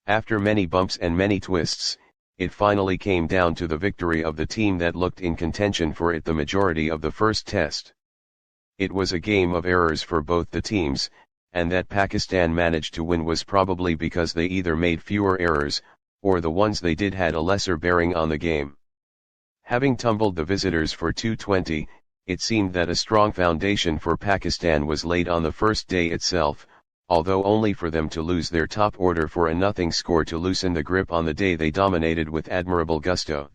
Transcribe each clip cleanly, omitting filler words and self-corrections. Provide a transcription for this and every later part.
After many bumps and many twists, it finally came down to the victory of the team that looked in contention for it the majority of the first test. It was a game of errors for both the teams, and that Pakistan managed to win was probably because they either made fewer errors, or the ones they did had a lesser bearing on the game. Having tumbled the visitors for 220, it seemed that a strong foundation for Pakistan was laid on the first day itself, although only for them to lose their top order for a nothing score to loosen the grip on the day they dominated with admirable gusto.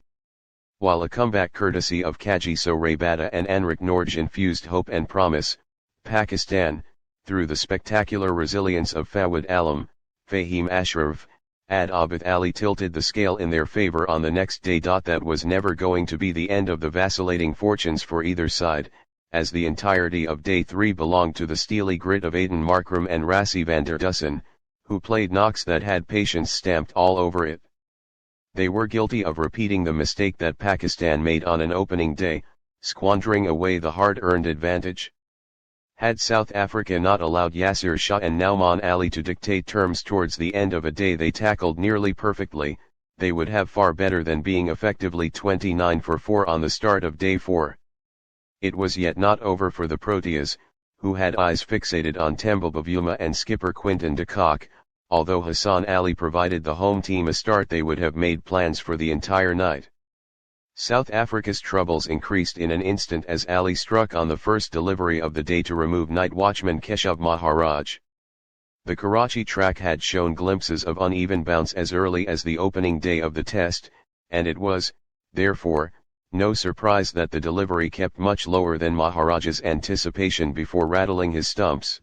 While a comeback courtesy of Kagiso Rabada and Anrich Nortje infused hope and promise, Pakistan, through the spectacular resilience of Fawad Alam, Faheem Ashraf, and Abid Ali tilted the scale in their favor on the next day. That was never going to be the end of the vacillating fortunes for either side, as the entirety of day 3 belonged to the steely grit of Aiden Markram and Rassie van der Dussen, who played knocks that had patience stamped all over it. They were guilty of repeating the mistake that Pakistan made on an opening day, squandering away the hard-earned advantage. Had South Africa not allowed Yasir Shah and Nauman Ali to dictate terms towards the end of a day they tackled nearly perfectly, they would have far better than being effectively 29 for 4 on the start of day 4. It was yet not over for the Proteas, who had eyes fixated on Temba Bavuma and skipper Quinton de Kock. Although Hassan Ali provided the home team a start, they would have made plans for the entire night. South Africa's troubles increased in an instant as Ali struck on the first delivery of the day to remove night watchman Keshav Maharaj. The Karachi track had shown glimpses of uneven bounce as early as the opening day of the test, and it was, therefore, no surprise that the delivery kept much lower than Maharaj's anticipation before rattling his stumps.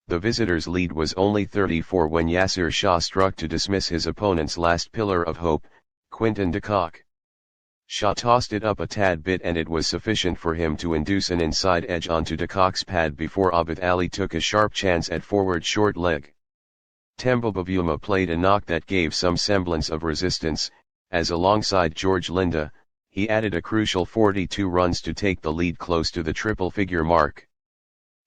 The visitors' lead was only 34 when Yasir Shah struck to dismiss his opponent's last pillar of hope, Quinton de Kock. Shah tossed it up a tad bit and it was sufficient for him to induce an inside edge onto de Kock's pad before Abid Ali took a sharp chance at forward short leg. Temba Bavuma played a knock that gave some semblance of resistance, as alongside George Linde, he added a crucial 42 runs to take the lead close to the triple-figure mark.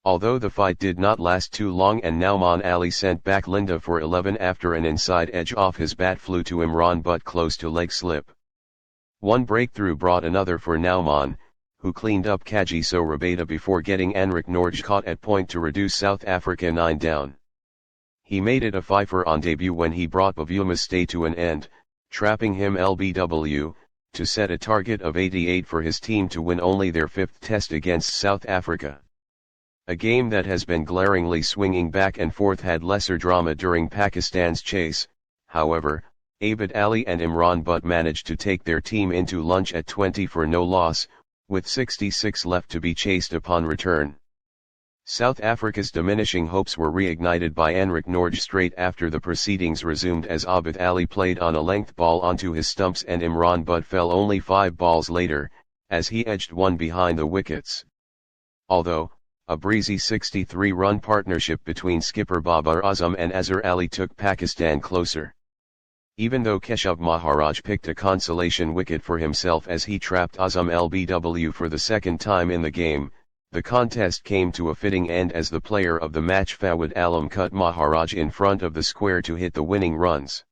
Although the fight did not last too long and Nauman Ali sent back Linde for 11 after an inside edge off his bat flew to Imran Butt close to leg slip. One breakthrough brought another for Nauman, who cleaned up Kagiso Rabada before getting Anrich Nortje caught at point to reduce South Africa 9 down. He made it a Fifer on debut when he brought Bavuma's stay to an end, trapping him LBW, to set a target of 88 for his team to win only their 5th test against South Africa. A game that has been glaringly swinging back and forth had lesser drama during Pakistan's chase. However, Abid Ali and Imran Butt managed to take their team into lunch at 20 for no loss, with 66 left to be chased upon return. South Africa's diminishing hopes were reignited by Anrich Nortje straight after the proceedings resumed as Abid Ali played on a length ball onto his stumps and Imran Butt fell only 5 balls later, as he edged one behind the wickets. Although, a breezy 63-run partnership between skipper Babar Azam and Yasir Ali took Pakistan closer. Even though Keshav Maharaj picked a consolation wicket for himself as he trapped Azam LBW for the second time in the game, the contest came to a fitting end as the player of the match Fawad Alam cut Maharaj in front of the square to hit the winning runs.